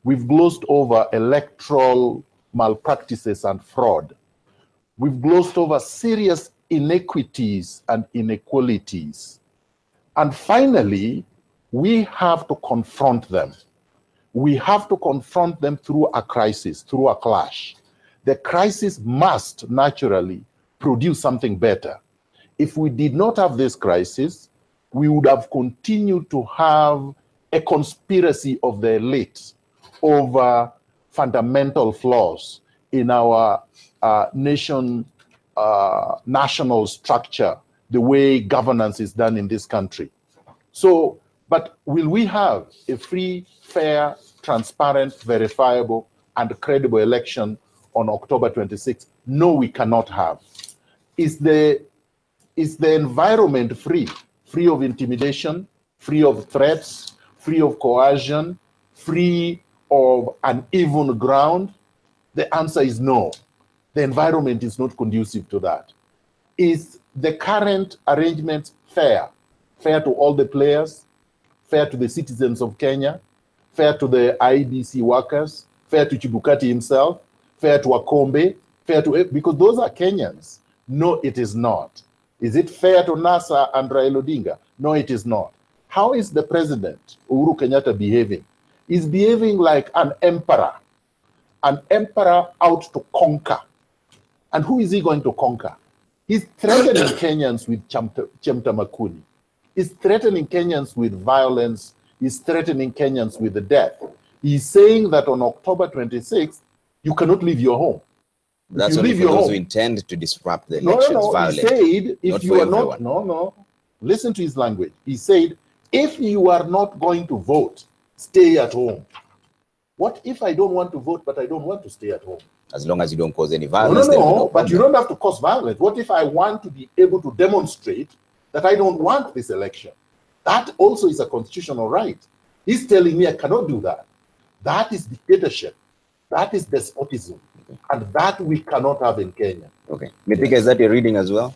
We've glossed over electoral malpractices and fraud. We've glossed over serious inequities and inequalities. And finally, we have to confront them. We have to confront them through a crisis, through a clash. The crisis must naturally produce something better. If we did not have this crisis, we would have continued to have a conspiracy of the elite over fundamental flaws in our national structure, the way governance is done in this country. So, but will we have a free, fair, transparent, verifiable, and credible election on October 26th? No, we cannot have. Is the environment free? Free of intimidation, free of threats, free of coercion, free of uneven ground? The answer is no. The environment is not conducive to that. Is the current arrangement fair? Fair to all the players, fair to the citizens of Kenya, fair to the IEBC workers, fair to Chibukati himself, fair to Akombe, fair to, because those are Kenyans. No, it is not. Is it fair to NASA and Raila Odinga? No, it is not. How is the president, Uhuru Kenyatta, behaving? He's behaving like an emperor out to conquer. And who is he going to conquer? He's threatening Kenyans with Chemta Makuni. He's threatening Kenyans with violence. He's threatening Kenyans with the death. He's saying that on October 26th, you cannot leave your home. That's only for those who intend to disrupt the elections. No. He said, if you are not, listen to his language. He said, if you are not going to vote, stay at home. What if I don't want to vote, but I don't want to stay at home? As long as you don't cause any violence. No, but you don't have to cause violence. What if I want to be able to demonstrate that I don't want this election? That also is a constitutional right. He's telling me I cannot do that. That is dictatorship. That is despotism. Okay. And that we cannot have in Kenya. Okay. Mithika, is that your reading as well?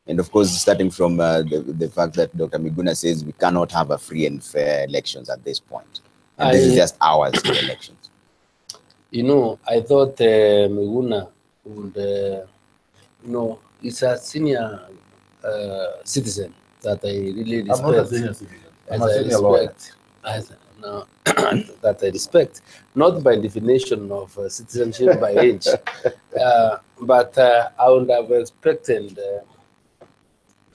And of course, starting from the fact that Dr. Miguna says we cannot have a free and fair elections at this point. And this is just hours to the elections. You know, I thought Miguna would, is a senior citizen that I really respect. I'm not a senior citizen. I'm a senior lawyer. That I respect, not by definition of citizenship by age, but I would have expected to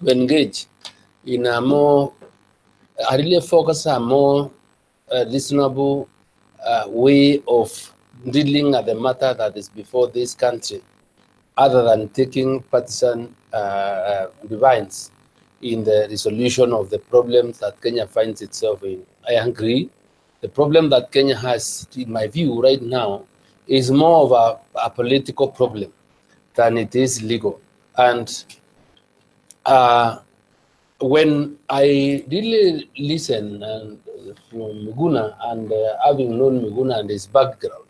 engage in a more, I really focus on a more reasonable way of dealing at the matter that is before this country, other than taking partisan divines in the resolution of the problems that Kenya finds itself in. I agree. The problem that Kenya has, in my view, right now, is more of a political problem than it is legal. And when I really listen from Miguna and having known Miguna and his background,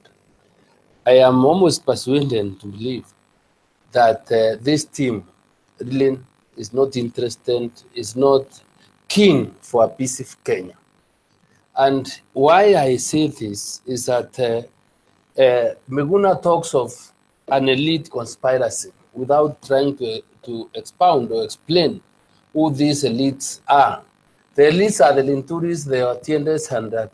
I am almost persuaded to believe that this team really is not interested, is not keen for a peaceful Kenya. And why I say this is that Miguna talks of an elite conspiracy without trying to expound or explain who these elites are. The elites are the Linturis, the Otiendes, and the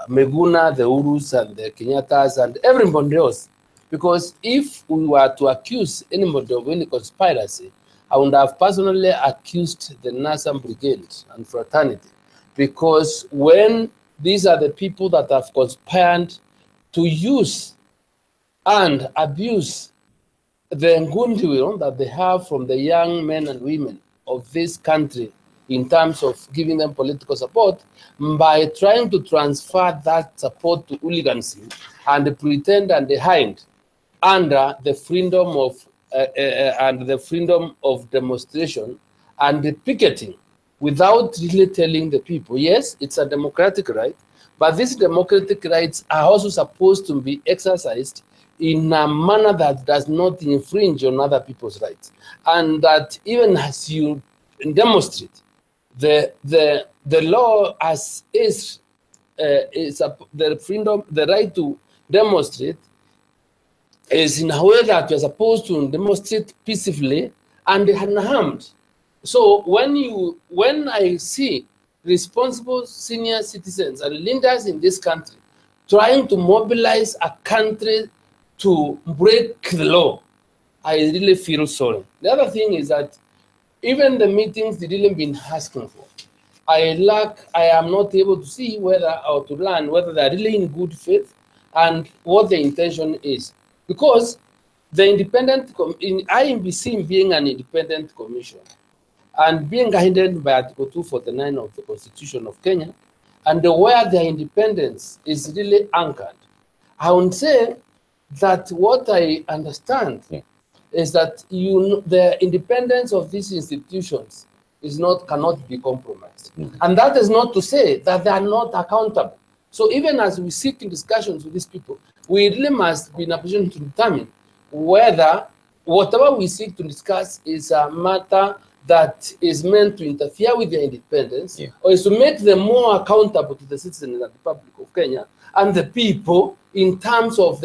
Miguna, the Urus, and the Kenyatas, and everybody else. Because if we were to accuse anybody of any conspiracy, I would have personally accused the Nasam Brigade and Fraternity. Because when these are the people that have conspired to use and abuse the Ngundiwil that they have from the young men and women of this country in terms of giving them political support, by trying to transfer that support to hooliganism and pretend and hide under the freedom of demonstration and the picketing, without really telling the people, yes, it's a democratic right, but these democratic rights are also supposed to be exercised in a manner that does not infringe on other people's rights. And that even as you demonstrate, the law as is the freedom, the right to demonstrate is in a way that you're supposed to demonstrate peacefully and unharmed. So when I see responsible senior citizens and leaders in this country trying to mobilize a country to break the law, I really feel sorry. The other thing is that even the meetings they didn't been asking for, I am not able to see whether, or to learn whether they're really in good faith and what the intention is. Because the independent, IEBC being an independent commission and being guided by Article 249 of the Constitution of Kenya, and where their independence is really anchored, I would say that what I understand is that the independence of these institutions cannot be compromised. And that is not to say that they are not accountable. So even as we seek in discussions with these people, we really must be in a position to determine whether whatever we seek to discuss is a matter that is meant to interfere with their independence, or is to make them more accountable to the citizens of the Republic of Kenya and the people in terms of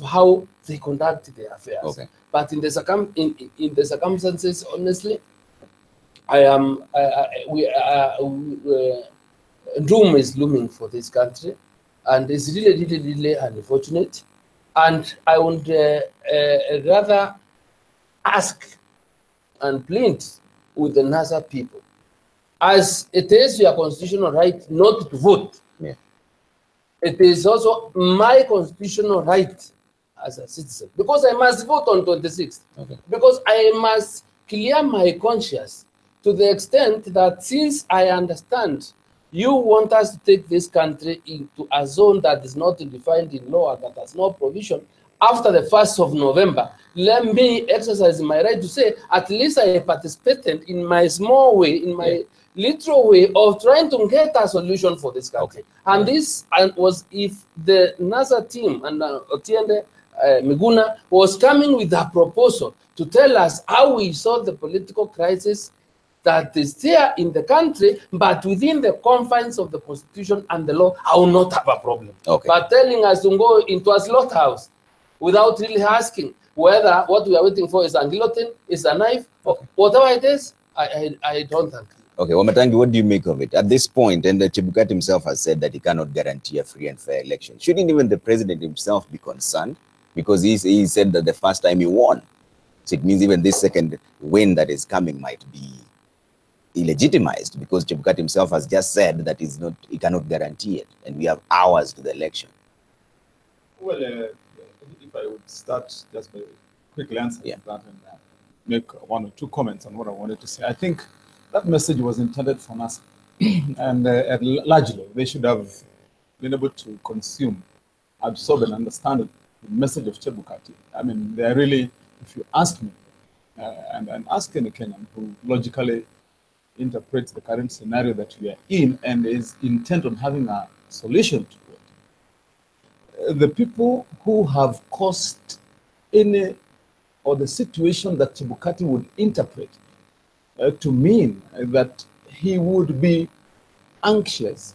how they conduct their affairs. Okay. But in the circumstances, honestly, doom is looming for this country, and it's really, really, really unfortunate. And I would rather ask and plead with the NASA people, as it is your constitutional right not to vote. It is also my constitutional right as a citizen, because I must vote on 26th, because I must clear my conscience to the extent that, since I understand you want us to take this country into a zone that is not defined in law, that has no provision, after the 1st of November, let me exercise my right to say, at least I participated in my small way, in my literal way of trying to get a solution for this country. And this was if the NASA team and Otiende Miguna was coming with a proposal to tell us how we solve the political crisis that is there in the country, but within the confines of the Constitution and the law, I will not have a problem. But telling us to go into a slaughterhouse without really asking whether what we are waiting for is a guillotine, is a knife, or whatever it is, I don't agree. Okay, Wamatangi, what do you make of it? At this point, and Chebukati himself has said that he cannot guarantee a free and fair election. Shouldn't even the president himself be concerned? Because he said that the first time he won. So it means even this second win that is coming might be illegitimized, because Chebukati himself has just said that he cannot guarantee it, and we have hours to the election. Well, if I would start just by quickly answering that and make one or two comments on what I wanted to say. I think that message was intended for NASA, and largely they should have been able to consume, absorb, and understand the message of Chebukati. I mean, they are really, if you ask me, and ask any Kenyan who logically interprets the current scenario that we are in and is intent on having a solution to it, the people who have caused any or the situation that Chebukati would interpret to mean that he would be anxious